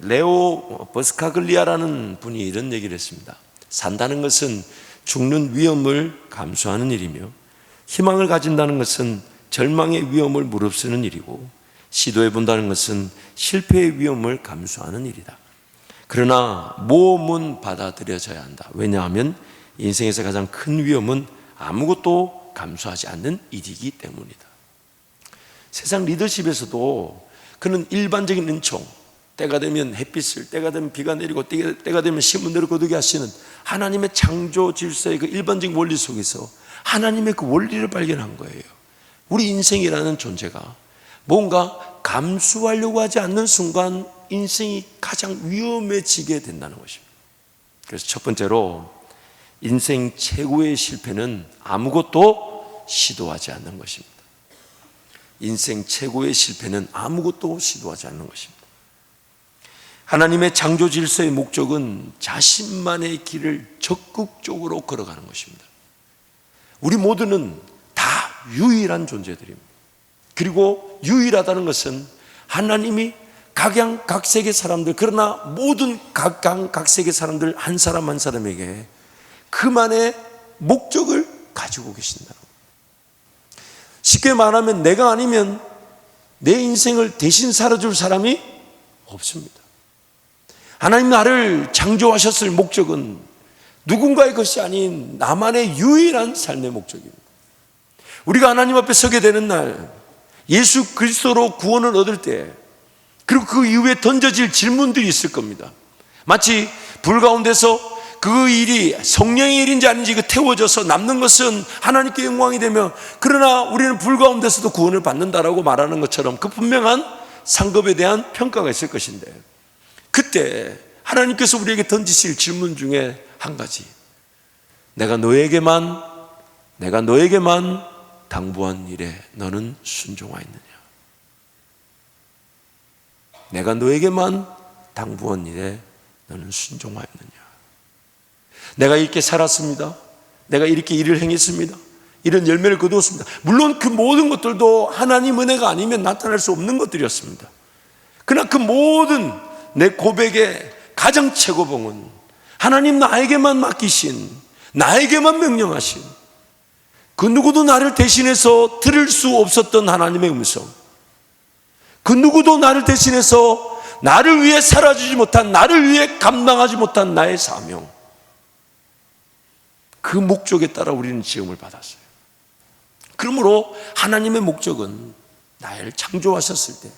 레오 버스카글리아라는 분이 이런 얘기를 했습니다. 산다는 것은 죽는 위험을 감수하는 일이며 희망을 가진다는 것은 절망의 위험을 무릅쓰는 일이고 시도해 본다는 것은 실패의 위험을 감수하는 일이다. 그러나 모험은 받아들여져야 한다. 왜냐하면 인생에서 가장 큰 위험은 아무것도 감수하지 않는 일이기 때문이다. 세상 리더십에서도 그는 일반적인 은총, 때가 되면 햇빛을, 때가 되면 비가 내리고 때가 되면 신문대로 거두게 하시는 하나님의 창조 질서의 그 일반적인 원리 속에서 하나님의 그 원리를 발견한 거예요. 우리 인생이라는 존재가 뭔가 감수하려고 하지 않는 순간 인생이 가장 위험해지게 된다는 것입니다. 그래서 첫 번째로 인생 최고의 실패는 아무것도 시도하지 않는 것입니다. 인생 최고의 실패는 아무것도 시도하지 않는 것입니다. 하나님의 창조 질서의 목적은 자신만의 길을 적극적으로 걸어가는 것입니다. 우리 모두는 다 유일한 존재들입니다. 그리고 유일하다는 것은 하나님이 각양각색의 사람들, 그러나 모든 각양각색의 사람들 한 사람 한 사람에게 그만의 목적을 가지고 계신다는 겁니다. 쉽게 말하면 내가 아니면 내 인생을 대신 살아줄 사람이 없습니다. 하나님 나를 창조하셨을 목적은 누군가의 것이 아닌 나만의 유일한 삶의 목적입니다. 우리가 하나님 앞에 서게 되는 날, 예수 그리스도로 구원을 얻을 때, 그리고 그 이후에 던져질 질문들이 있을 겁니다. 마치 불 가운데서 그 일이 성령의 일인지 아닌지 태워져서 남는 것은 하나님께 영광이 되며, 그러나 우리는 불 가운데서도 구원을 받는다라고 말하는 것처럼 그 분명한 상급에 대한 평가가 있을 것인데, 그때 하나님께서 우리에게 던지실 질문 중에 한 가지, 내가 너에게만 당부한 일에 너는 순종하였느냐? 내가 너에게만 당부한 일에 너는 순종하였느냐? 내가 이렇게 살았습니다. 내가 이렇게 일을 행했습니다. 이런 열매를 거두었습니다. 물론 그 모든 것들도 하나님 은혜가 아니면 나타날 수 없는 것들이었습니다. 그러나 그 모든 내 고백의 가장 최고봉은 하나님 나에게만 맡기신, 나에게만 명령하신, 그 누구도 나를 대신해서 들을 수 없었던 하나님의 음성, 그 누구도 나를 대신해서 나를 위해 살아주지 못한, 나를 위해 감당하지 못한 나의 사명, 그 목적에 따라 우리는 지음을 받았어요. 그러므로 하나님의 목적은 나를 창조하셨을 때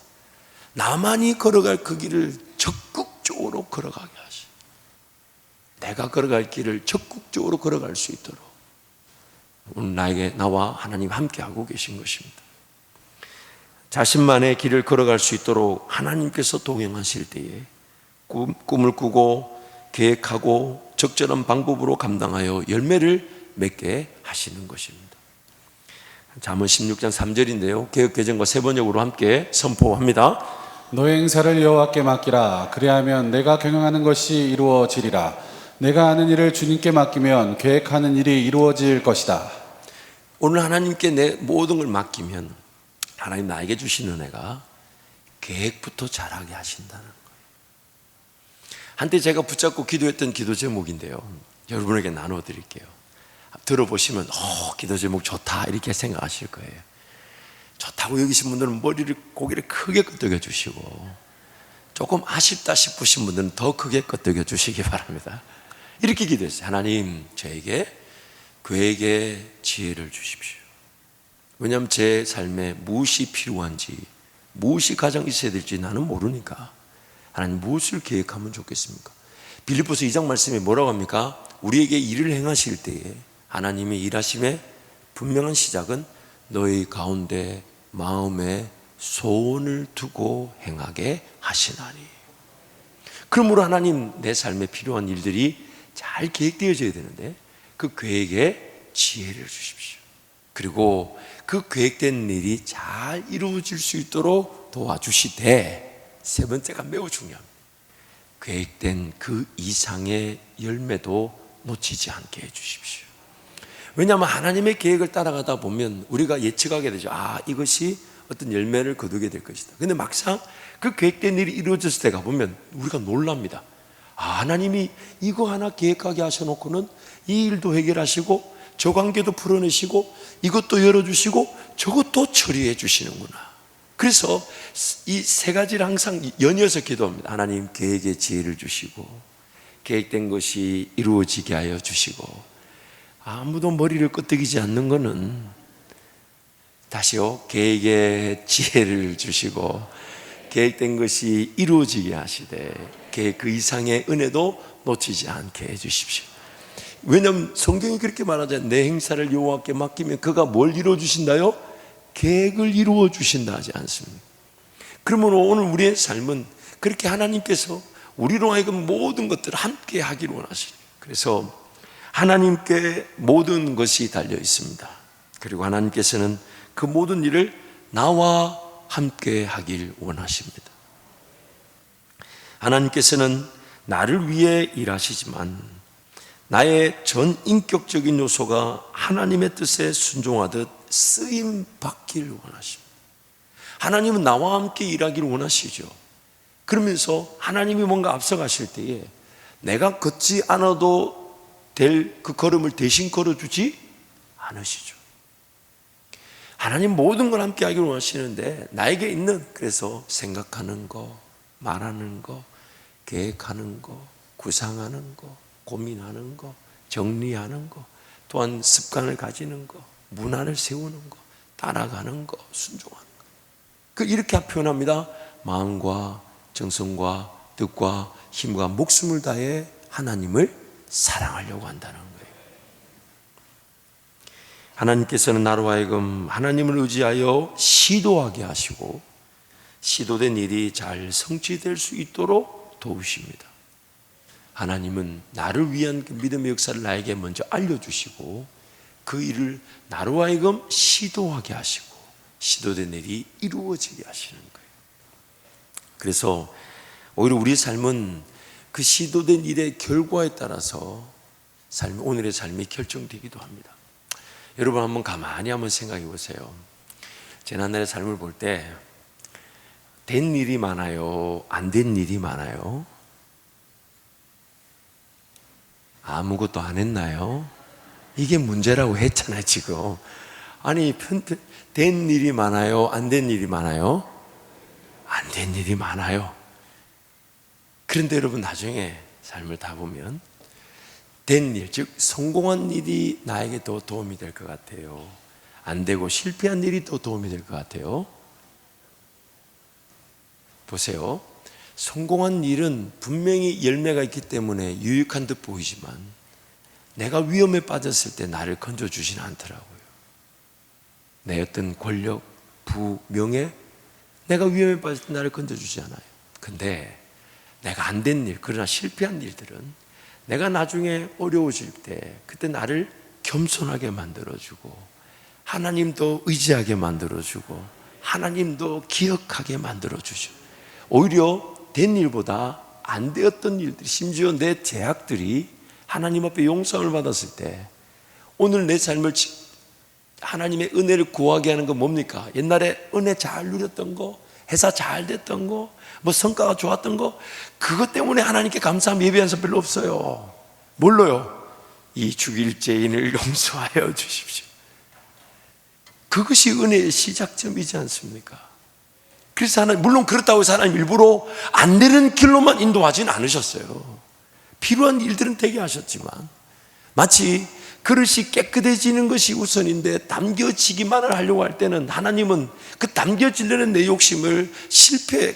나만이 걸어갈 그 길을 적극적으로 걸어가게 하시, 내가 걸어갈 길을 적극적으로 걸어갈 수 있도록 오늘 나와 하나님 함께하고 계신 것입니다. 자신만의 길을 걸어갈 수 있도록 하나님께서 동행하실 때에 꿈을 꾸고 계획하고 적절한 방법으로 감당하여 열매를 맺게 하시는 것입니다. 잠언 16장 3절인데요, 개역개정과 세 번역으로 함께 선포합니다. 너의 행사를 여호와께 맡기라. 그리하면 내가 경영하는 것이 이루어지리라. 내가 하는 일을 주님께 맡기면 계획하는 일이 이루어질 것이다. 오늘 하나님께 내 모든 걸 맡기면 하나님 나에게 주신 은혜가 계획부터 잘하게 하신다는 거예요. 한때 제가 붙잡고 기도했던 기도 제목인데요, 여러분에게 나눠 드릴게요. 들어보시면 기도 제목 좋다 이렇게 생각하실 거예요. 좋다고 여기신 분들은 고개를 크게 끄덕여 주시고, 조금 아쉽다 싶으신 분들은 더 크게 끄덕여 주시기 바랍니다. 이렇게 기도했어요. 하나님, 저에게 계획의 지혜를 주십시오. 왜냐하면 제 삶에 무엇이 필요한지, 무엇이 가장 있어야 될지 나는 모르니까 하나님 무엇을 계획하면 좋겠습니까? 빌립보서 2장 말씀에 뭐라고 합니까? 우리에게 일을 행하실 때에 하나님의 일하심의 분명한 시작은 너희 가운데 마음에 소원을 두고 행하게 하시나니. 그러므로 하나님, 내 삶에 필요한 일들이 잘 계획되어져야 되는데 그 계획에 지혜를 주십시오. 그리고 그 계획된 일이 잘 이루어질 수 있도록 도와주시되, 세 번째가 매우 중요합니다. 계획된 그 이상의 열매도 놓치지 않게 해주십시오. 왜냐하면 하나님의 계획을 따라가다 보면 우리가 예측하게 되죠. 이것이 어떤 열매를 거두게 될 것이다. 근데 막상 그 계획된 일이 이루어졌을 때 가보면 우리가 놀랍니다. 하나님이 이거 하나 계획하게 하셔놓고는 이 일도 해결하시고 저 관계도 풀어내시고 이것도 열어주시고 저것도 처리해 주시는구나. 그래서 이 세 가지를 항상 연이어서 기도합니다. 하나님, 계획에 지혜를 주시고 계획된 것이 이루어지게 하여 주시고, 아무도 머리를 끄덕이지 않는 것은 다시요, 계획에 지혜를 주시고 계획된 것이 이루어지게 하시되 계획 그 이상의 은혜도 놓치지 않게 해주십시오. 왜냐하면 성경이 그렇게 말하잖아요. 내 행사를 여호와께 맡기면 그가 뭘 이루어 주신다요? 계획을 이루어 주신다 하지 않습니까? 그러면 오늘 우리의 삶은 그렇게 하나님께서 우리로 하여금 모든 것들을 함께 하기를 원하시죠. 그래서 하나님께 모든 것이 달려 있습니다. 그리고 하나님께서는 그 모든 일을 나와 함께 하길 원하십니다. 하나님께서는 나를 위해 일하시지만 나의 전 인격적인 요소가 하나님의 뜻에 순종하듯 쓰임 받기를 원하십니다. 하나님은 나와 함께 일하기를 원하시죠. 그러면서 하나님이 뭔가 앞서가실 때에 내가 걷지 않아도 될 그 걸음을 대신 걸어주지 않으시죠. 하나님 모든 걸 함께 하기를 원하시는데 나에게 있는, 그래서 생각하는 거, 말하는 거, 계획하는 거, 구상하는 거, 고민하는 거, 정리하는 거, 또한 습관을 가지는 거, 문화를 세우는 거, 따라가는 거, 순종하는 거. 이렇게 표현합니다. 마음과 정성과 뜻과 힘과 목숨을 다해 하나님을 사랑하려고 한다는 거예요. 하나님께서는 나로 하여금 하나님을 의지하여 시도하게 하시고 시도된 일이 잘 성취될 수 있도록 도우십니다. 하나님은 나를 위한 그 믿음의 역사를 나에게 먼저 알려주시고 그 일을 나로 하여금 시도하게 하시고 시도된 일이 이루어지게 하시는 거예요. 그래서 오히려 우리의 삶은 그 시도된 일의 결과에 따라서 오늘의 삶이 결정되기도 합니다. 여러분 한번 가만히 한번 생각해 보세요. 지난날의 삶을 볼 때 된 일이 많아요? 안 된 일이 많아요? 아무것도 안 했나요? 이게 문제라고 했잖아요 지금. 아니 된 일이 많아요? 안 된 일이 많아요? 안 된 일이 많아요. 그런데 여러분 나중에 삶을 다 보면 된 일, 즉 성공한 일이 나에게 더 도움이 될 것 같아요? 안 되고 실패한 일이 더 도움이 될 것 같아요? 보세요. 성공한 일은 분명히 열매가 있기 때문에 유익한 듯 보이지만 내가 위험에 빠졌을 때 나를 건져주지는 않더라고요. 내 어떤 권력, 부, 명예, 내가 위험에 빠질 때 나를 건져주지 않아요. 근데 내가 안 된 일, 그러나 실패한 일들은 내가 나중에 어려워질 때 그때 나를 겸손하게 만들어주고 하나님도 의지하게 만들어주고 하나님도 기억하게 만들어주죠. 오히려 된 일보다 안 되었던 일들이, 심지어 내 죄악들이 하나님 앞에 용서를 받았을 때 오늘 내 삶을 하나님의 은혜를 구하게 하는 건 뭡니까? 옛날에 은혜 잘 누렸던 거, 회사 잘 됐던 거, 뭐 성과가 좋았던 거, 그것 때문에 하나님께 감사함 예배한 사람 별로 없어요. 뭘로요? 이 죽일 죄인을 용서하여 주십시오. 그것이 은혜의 시작점이지 않습니까? 그래서 하나님, 물론 그렇다고 해서 하나님 일부러 안 되는 길로만 인도하지는 않으셨어요. 필요한 일들은 되게 하셨지만 마치 그릇이 깨끗해지는 것이 우선인데 담겨지기만을 하려고 할 때는 하나님은 그 담겨지려는 내 욕심을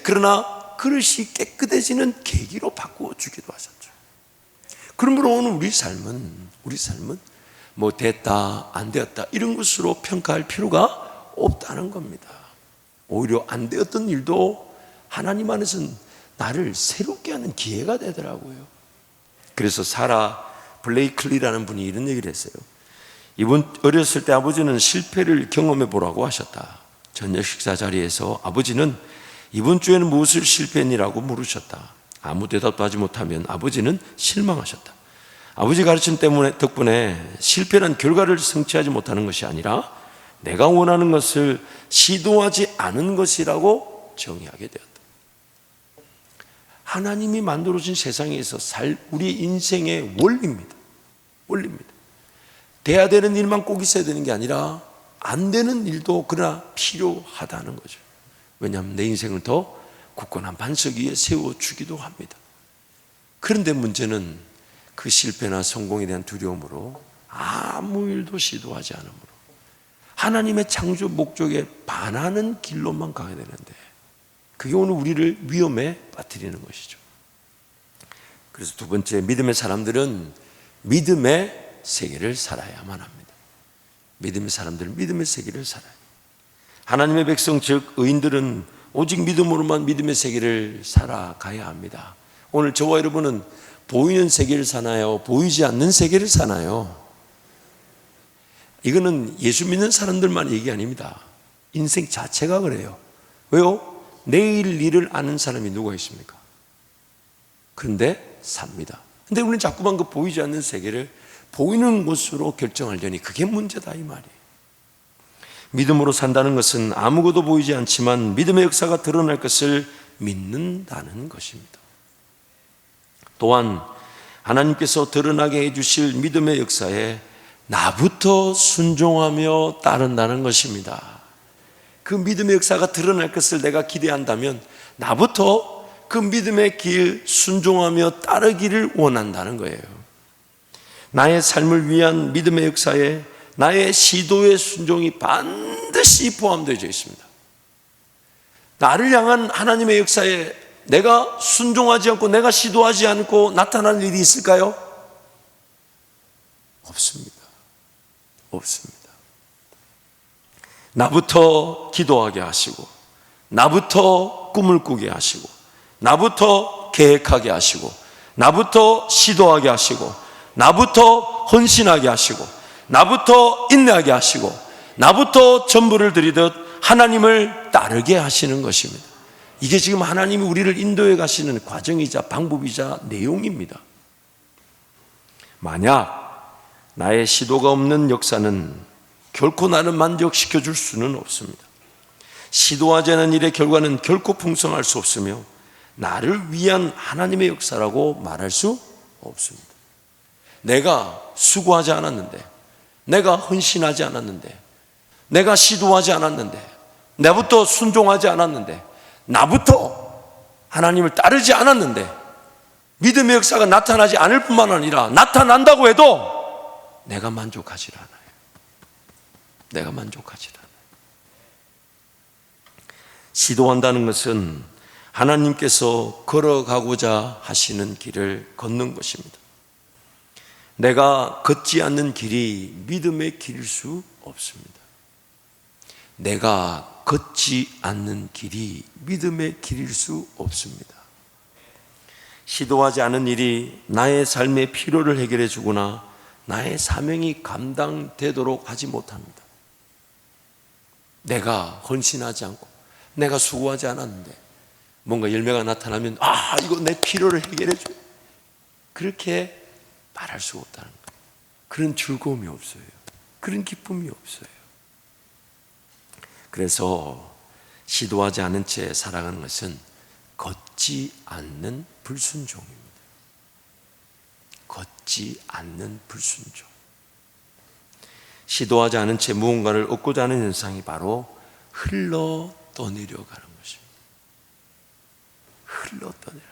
그러나 그릇이 깨끗해지는 계기로 바꾸어 주기도 하셨죠. 그러므로 오늘 우리 삶은 뭐 됐다 안 되었다 이런 것으로 평가할 필요가 없다는 겁니다. 오히려 안 되었던 일도 하나님 안에서는 나를 새롭게 하는 기회가 되더라고요. 그래서 사라 블레이클리라는 분이 이런 얘기를 했어요. 이분 어렸을 때 아버지는 실패를 경험해 보라고 하셨다. 저녁 식사 자리에서 아버지는 이번 주에는 무엇을 실패했니라고 물으셨다. 아무 대답도 하지 못하면 아버지는 실망하셨다. 아버지 가르침 덕분에 실패는 결과를 성취하지 못하는 것이 아니라 내가 원하는 것을 시도하지 않은 것이라고 정의하게 되었다. 하나님이 만들어진 세상에서 우리 인생의 원리입니다. 원리입니다. 돼야 되는 일만 꼭 있어야 되는 게 아니라 안 되는 일도 그러나 필요하다는 거죠. 왜냐하면 내 인생을 더 굳건한 반석 위에 세워주기도 합니다. 그런데 문제는 그 실패나 성공에 대한 두려움으로 아무 일도 시도하지 않으므로 하나님의 창조 목적에 반하는 길로만 가게 되는데, 그게 오늘 우리를 위험에 빠뜨리는 것이죠. 그래서 두 번째, 믿음의 사람들은 믿음의 세계를 살아야만 합니다. 믿음의 사람들은 믿음의 세계를 살아요. 하나님의 백성 즉 의인들은 오직 믿음으로만 믿음의 세계를 살아가야 합니다. 오늘 저와 여러분은 보이는 세계를 사나요? 보이지 않는 세계를 사나요? 이거는 예수 믿는 사람들만 얘기 아닙니다. 인생 자체가 그래요. 왜요? 내일 일을 아는 사람이 누가 있습니까? 그런데 삽니다. 근데 우리는 자꾸만 그 보이지 않는 세계를 보이는 것으로 결정하려니 그게 문제다, 이 말이에요. 믿음으로 산다는 것은 아무것도 보이지 않지만 믿음의 역사가 드러날 것을 믿는다는 것입니다. 또한 하나님께서 드러나게 해주실 믿음의 역사에 나부터 순종하며 따른다는 것입니다. 그 믿음의 역사가 드러날 것을 내가 기대한다면 나부터 그 믿음의 길 순종하며 따르기를 원한다는 거예요. 나의 삶을 위한 믿음의 역사에 나의 시도의 순종이 반드시 포함되어 있습니다. 나를 향한 하나님의 역사에 내가 순종하지 않고 내가 시도하지 않고 나타날 일이 있을까요? 없습니다. 없습니다. 나부터 기도하게 하시고, 나부터 꿈을 꾸게 하시고, 나부터 계획하게 하시고, 나부터 시도하게 하시고, 나부터 헌신하게 하시고, 나부터 인내하게 하시고, 나부터 전부를 드리듯 하나님을 따르게 하시는 것입니다. 이게 지금 하나님이 우리를 인도해 가시는 과정이자 방법이자 내용입니다. 만약 나의 시도가 없는 역사는 결코 나를 만족시켜 줄 수는 없습니다. 시도하지 않은 일의 결과는 결코 풍성할 수 없으며 나를 위한 하나님의 역사라고 말할 수 없습니다. 내가 수고하지 않았는데, 내가 헌신하지 않았는데, 내가 시도하지 않았는데, 나부터 순종하지 않았는데, 나부터 하나님을 따르지 않았는데 믿음의 역사가 나타나지 않을 뿐만 아니라 나타난다고 해도 내가 만족하지 않아요. 내가 만족하지 않아요. 시도한다는 것은 하나님께서 걸어가고자 하시는 길을 걷는 것입니다. 내가 걷지 않는 길이 믿음의 길일 수 없습니다. 내가 걷지 않는 길이 믿음의 길일 수 없습니다. 시도하지 않은 일이 나의 삶의 필요를 해결해 주거나 나의 사명이 감당되도록 하지 못합니다. 내가 헌신하지 않고 내가 수고하지 않았는데 뭔가 열매가 나타나면 이거 내 필요를 해결해 줘, 그렇게 말할 수가 없다는 거예요. 그런 즐거움이 없어요. 그런 기쁨이 없어요. 그래서 시도하지 않은 채 살아가는 것은 걷지 않는 불순종입니다. 걷지 않는 불순종. 시도하지 않은 채 무언가를 얻고자 하는 현상이 바로 흘러 떠내려가는 것입니다. 흘러 떠내려.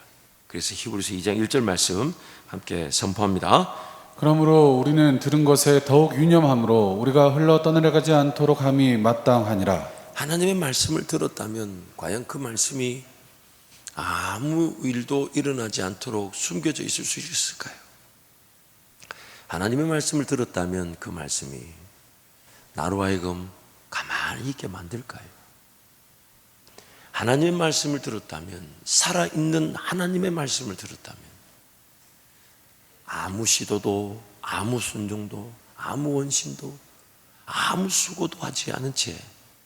그래서 히브리서 2장 1절 말씀 함께 선포합니다. 그러므로 우리는 들은 것에 더욱 유념함으로 우리가 흘러 떠내려가지 않도록 함이 마땅하니라. 하나님의 말씀을 들었다면 과연 그 말씀이 아무 일도 일어나지 않도록 숨겨져 있을 수 있을까요? 하나님의 말씀을 들었다면 그 말씀이 나로 하여금 가만히 있게 만들까요? 하나님의 말씀을 들었다면, 살아있는 하나님의 말씀을 들었다면 아무 시도도, 아무 순종도, 아무 원신도, 아무 수고도 하지 않은 채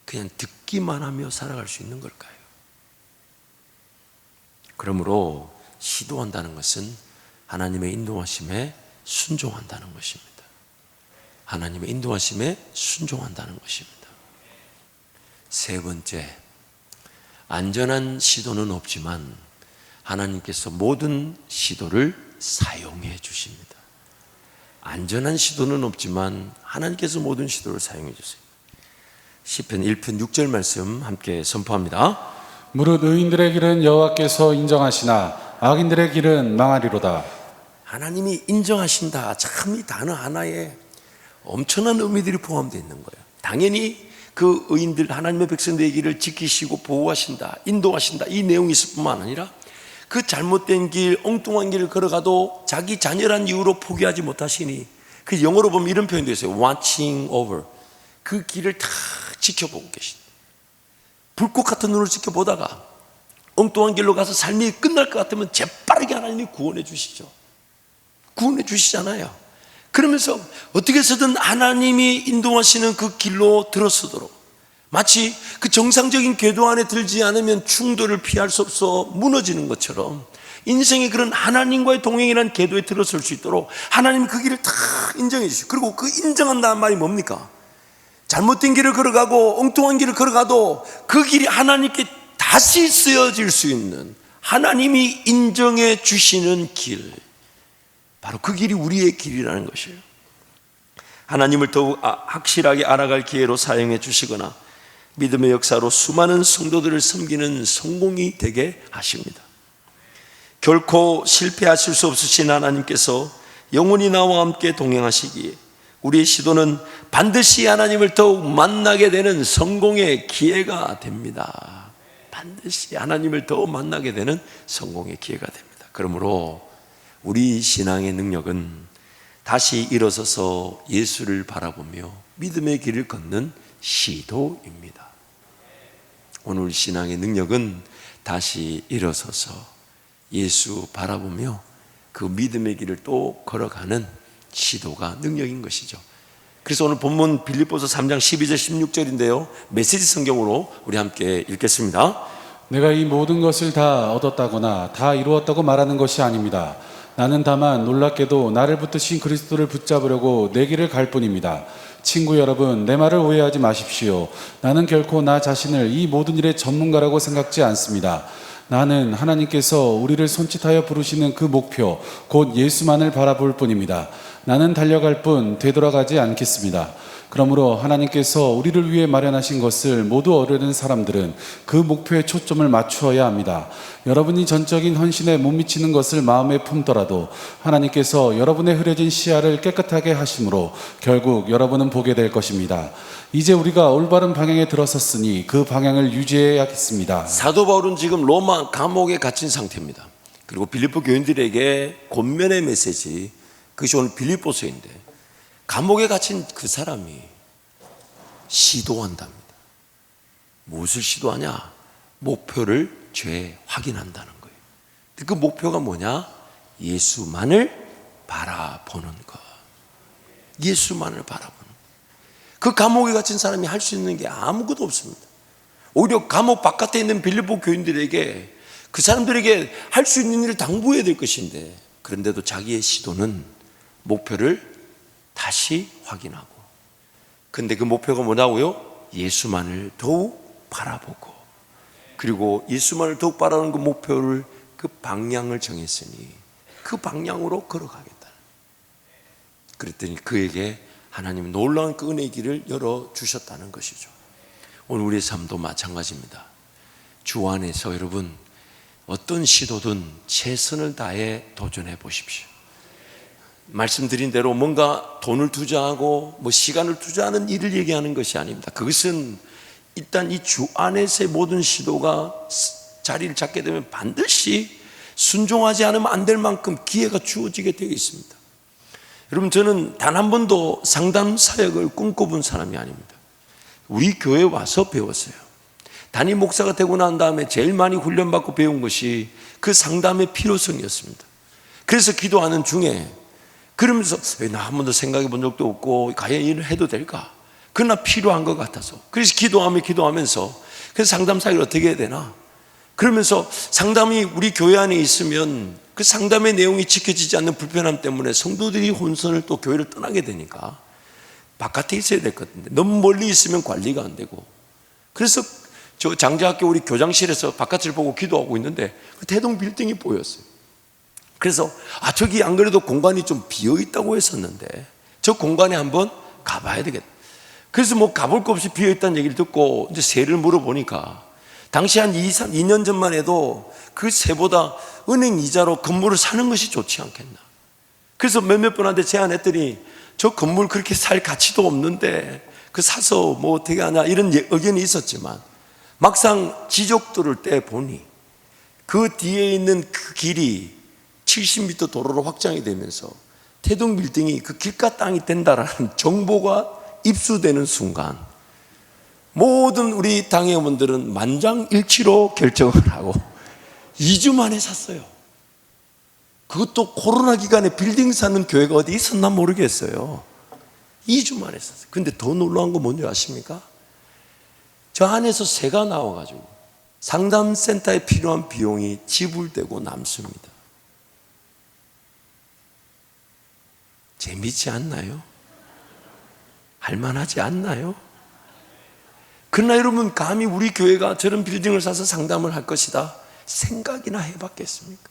그냥 듣기만 하며 살아갈 수 있는 걸까요? 그러므로 시도한다는 것은 하나님의 인도하심에 순종한다는 것입니다. 하나님의 인도하심에 순종한다는 것입니다. 세 번째, 안전한 시도는 없지만 하나님께서 모든 시도를 사용해 주십니다. 안전한 시도는 없지만 하나님께서 모든 시도를 사용해 주세요. 시편 1편 6절 말씀 함께 선포합니다. 무릇 의인들의 길은 여호와께서 인정하시나 악인들의 길은 망하리로다. 하나님이 인정하신다. 참 이 단어 하나에 엄청난 의미들이 포함되어 있는 거예요. 당연히 그 의인들, 하나님의 백성들의 길을 지키시고 보호하신다, 인도하신다, 이 내용이 있을 뿐만 아니라 그 잘못된 길, 엉뚱한 길을 걸어가도 자기 잔열한 이유로 포기하지 못하시니, 그 영어로 보면 이런 표현도 있어요. watching over. 그 길을 다 지켜보고 계신다. 불꽃 같은 눈을 지켜보다가 엉뚱한 길로 가서 삶이 끝날 것 같으면 재빠르게 하나님이 구원해 주시죠. 구원해 주시잖아요. 그러면서 어떻게 해서든 하나님이 인도하시는 그 길로 들어서도록, 마치 그 정상적인 궤도 안에 들지 않으면 충돌을 피할 수 없어 무너지는 것처럼 인생의 그런 하나님과의 동행이라는 궤도에 들어설 수 있도록 하나님이 그 길을 다 인정해 주시고, 그리고 그 인정한다는 말이 뭡니까? 잘못된 길을 걸어가고 엉뚱한 길을 걸어가도 그 길이 하나님께 다시 쓰여질 수 있는, 하나님이 인정해 주시는 길, 바로 그 길이 우리의 길이라는 것이에요. 하나님을 더욱 확실하게 알아갈 기회로 사용해 주시거나 믿음의 역사로 수많은 성도들을 섬기는 성공이 되게 하십니다. 결코 실패하실 수 없으신 하나님께서 영원히 나와 함께 동행하시기에 우리의 시도는 반드시 하나님을 더욱 만나게 되는 성공의 기회가 됩니다. 반드시 하나님을 더욱 만나게 되는 성공의 기회가 됩니다. 그러므로 우리 신앙의 능력은 다시 일어서서 예수를 바라보며 믿음의 길을 걷는 시도입니다. 오늘 신앙의 능력은 다시 일어서서 예수 바라보며 그 믿음의 길을 또 걸어가는 시도가 능력인 것이죠. 그래서 오늘 본문 빌립보서 3장 12절 16절인데요, 메시지 성경으로 우리 함께 읽겠습니다. 내가 이 모든 것을 다 얻었다거나 다 이루었다고 말하는 것이 아닙니다. 나는 다만 놀랍게도 나를 붙드신 그리스도를 붙잡으려고 내 길을 갈 뿐입니다. 친구 여러분, 내 말을 오해하지 마십시오. 나는 결코 나 자신을 이 모든 일의 전문가라고 생각지 않습니다. 나는 하나님께서 우리를 손짓하여 부르시는 그 목표, 곧 예수만을 바라볼 뿐입니다. 나는 달려갈 뿐 되돌아가지 않겠습니다. 그러므로 하나님께서 우리를 위해 마련하신 것을 모두 얻으려는 사람들은 그 목표에 초점을 맞추어야 합니다. 여러분이 전적인 헌신에 못 미치는 것을 마음에 품더라도 하나님께서 여러분의 흐려진 시야를 깨끗하게 하심으로 결국 여러분은 보게 될 것입니다. 이제 우리가 올바른 방향에 들어섰으니 그 방향을 유지해야겠습니다. 사도 바울은 지금 로마 감옥에 갇힌 상태입니다. 그리고 빌립보 교인들에게 권면의 메시지, 그것이 오늘 빌립보서인데, 감옥에 갇힌 그 사람이 시도한답니다. 무엇을 시도하냐? 목표를 재확인한다는 거예요. 그 목표가 뭐냐? 예수만을 바라보는 것. 예수만을 바라보는 것. 그 감옥에 갇힌 사람이 할 수 있는 게 아무것도 없습니다. 오히려 감옥 바깥에 있는 빌립보 교인들에게, 그 사람들에게 할 수 있는 일을 당부해야 될 것인데, 그런데도 자기의 시도는 목표를 다시 확인하고, 근데 그 목표가 뭐냐고요? 예수만을 더욱 바라보고, 그리고 예수만을 더욱 바라는 그 목표를, 그 방향을 정했으니 그 방향으로 걸어가겠다. 그랬더니 그에게 하나님은 놀라운 그 은혜의 길을 열어주셨다는 것이죠. 오늘 우리의 삶도 마찬가지입니다. 주 안에서 여러분 어떤 시도든 최선을 다해 도전해 보십시오. 말씀드린 대로 뭔가 돈을 투자하고 시간을 투자하는 일을 얘기하는 것이 아닙니다. 그것은 일단 이 주 안에서의 모든 시도가 자리를 잡게 되면 반드시 순종하지 않으면 안 될 만큼 기회가 주어지게 되어 있습니다. 여러분, 저는 단 한 번도 상담 사역을 꿈꿔본 사람이 아닙니다. 우리 교회에 와서 배웠어요. 담임 목사가 되고 난 다음에 제일 많이 훈련받고 배운 것이 그 상담의 필요성이었습니다. 그래서 기도하는 중에 그러면서 나 한 번도 생각해 본 적도 없고 과연 일을 해도 될까? 그러나 필요한 것 같아서, 그래서 기도하면서 그래서 상담 사역을 어떻게 해야 되나? 그러면서 상담이 우리 교회 안에 있으면 그 상담의 내용이 지켜지지 않는 불편함 때문에 성도들이 혼선을 또 교회를 떠나게 되니까 바깥에 있어야 될 것 같은데 너무 멀리 있으면 관리가 안 되고, 그래서 저 장자학교 우리 교장실에서 바깥을 보고 기도하고 있는데 그 대동 빌딩이 보였어요. 그래서 저기 안 그래도 공간이 좀 비어 있다고 했었는데 저 공간에 한번 가봐야 되겠다. 그래서 뭐 가볼 거 없이 비어 있다는 얘기를 듣고 이제 세를 물어보니까 당시 한 2년 전만 해도 그 세보다 은행 이자로 건물을 사는 것이 좋지 않겠나. 그래서 몇몇 분한테 제안했더니 저 건물 그렇게 살 가치도 없는데 그 사서 뭐 어떻게 하냐 이런 의견이 있었지만 막상 지적도를 떼보니 그 뒤에 있는 그 길이 70m 도로로 확장이 되면서 태동 빌딩이 그 길가 땅이 된다라는 정보가 입수되는 순간 모든 우리 당회원들은 만장일치로 결정을 하고 2주 만에 샀어요. 그것도 코로나 기간에 빌딩 사는 교회가 어디 있었나 모르겠어요. 2주 만에 샀어요. 근데 더 놀라운 건 뭔지 아십니까? 저 안에서 새가 나와가지고 상담센터에 필요한 비용이 지불되고 남습니다. 재미있지 않나요? 할만하지 않나요? 그러나 여러분, 감히 우리 교회가 저런 빌딩을 사서 상담을 할 것이다 생각이나 해봤겠습니까?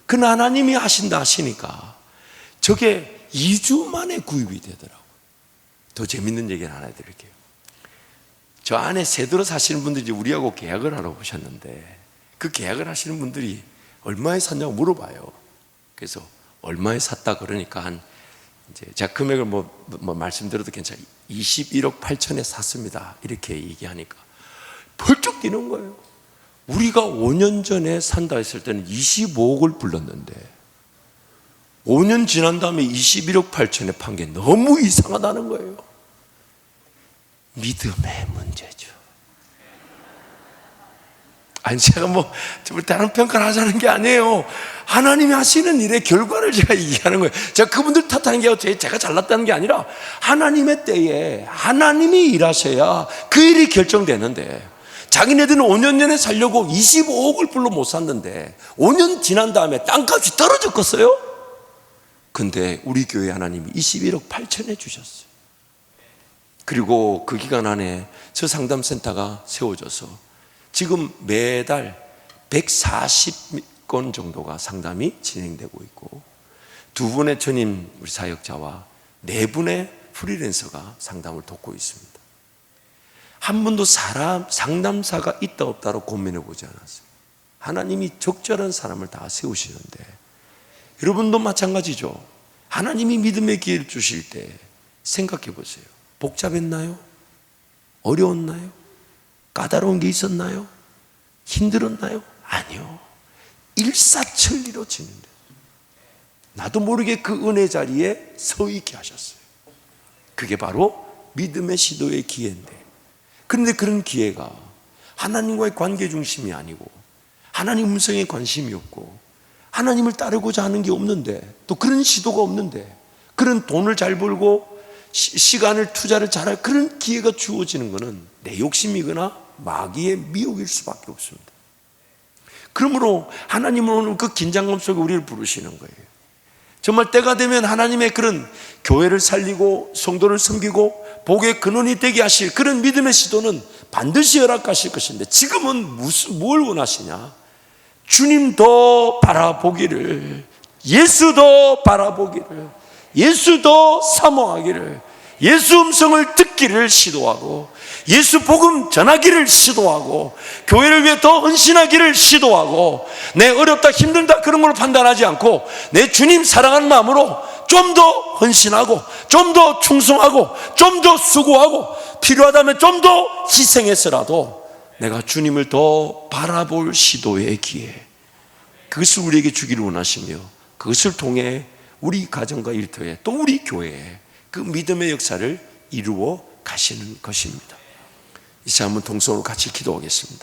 그러나 하나님이 하신다 하시니까 저게 2주 만에 구입이 되더라고요. 더 재밌는 얘기를 하나 드릴게요. 저 안에 새들어 사시는 분들이 우리하고 계약을 하러 오셨는데 그 계약을 하시는 분들이 얼마에 샀냐고 물어봐요. 그래서 얼마에 샀다 그러니까 이제 제가 금액을 뭐 말씀드려도 괜찮아요. 21억 8천에 샀습니다. 이렇게 얘기하니까 벌쩍 뛰는 거예요. 우리가 5년 전에 산다 했을 때는 25억을 불렀는데 5년 지난 다음에 21억 8천에 판 게 너무 이상하다는 거예요. 믿음의 문제죠. 아니 제가 뭐 다른 평가를 하자는 게 아니에요. 하나님이 하시는 일의 결과를 제가 얘기하는 거예요. 제가 그분들 탓하는 게 제가 잘났다는 게 아니라 하나님의 때에 하나님이 일하셔야 그 일이 결정되는데 자기네들은 5년 전에 살려고 25억을 불러 못 샀는데 5년 지난 다음에 땅값이 떨어졌겠어요? 근데 우리 교회 하나님이 21억 8천에 주셨어요. 그리고 그 기간 안에 저 상담센터가 세워져서 지금 매달 140건 정도가 상담이 진행되고 있고 2분의 전임 우리 사역자와 4분의 프리랜서가 상담을 돕고 있습니다. 한 번도 상담사가 있다 없다로 고민해 보지 않았어요. 하나님이 적절한 사람을 다 세우시는데 여러분도 마찬가지죠. 하나님이 믿음의 기회를 주실 때 생각해 보세요. 복잡했나요? 어려웠나요? 까다로운 게 있었나요? 힘들었나요? 아니요. 일사천리로 진행돼요. 나도 모르게 그 은혜 자리에 서 있게 하셨어요. 그게 바로 믿음의 시도의 기회인데, 그런데 그런 기회가 하나님과의 관계 중심이 아니고 하나님 음성에 관심이 없고 하나님을 따르고자 하는 게 없는데, 또 그런 시도가 없는데, 그런 돈을 잘 벌고 시간을 투자를 잘할 그런 기회가 주어지는 것은 내 욕심이거나 마귀의 미혹일 수밖에 없습니다. 그러므로 하나님은 오늘 그 긴장감 속에 우리를 부르시는 거예요. 정말 때가 되면 하나님의 그런 교회를 살리고 성도를 섬기고 복의 근원이 되게 하실 그런 믿음의 시도는 반드시 허락하실 것인데, 지금은 뭘 원하시냐? 주님 더 바라보기를, 예수 더 바라보기를, 예수 더 사모하기를, 예수 음성을 듣기를 시도하고 예수 복음 전하기를 시도하고 교회를 위해 더 헌신하기를 시도하고, 내 어렵다 힘들다 그런 걸 판단하지 않고 내 주님 사랑하는 마음으로 좀 더 헌신하고 좀 더 충성하고 좀 더 수고하고 필요하다면 좀 더 희생해서라도 내가 주님을 더 바라볼 시도의 기회, 그것을 우리에게 주기를 원하시며 그것을 통해 우리 가정과 일터에 또 우리 교회에 그 믿음의 역사를 이루어 가시는 것입니다. 이제 한번 동성으로 같이 기도하겠습니다.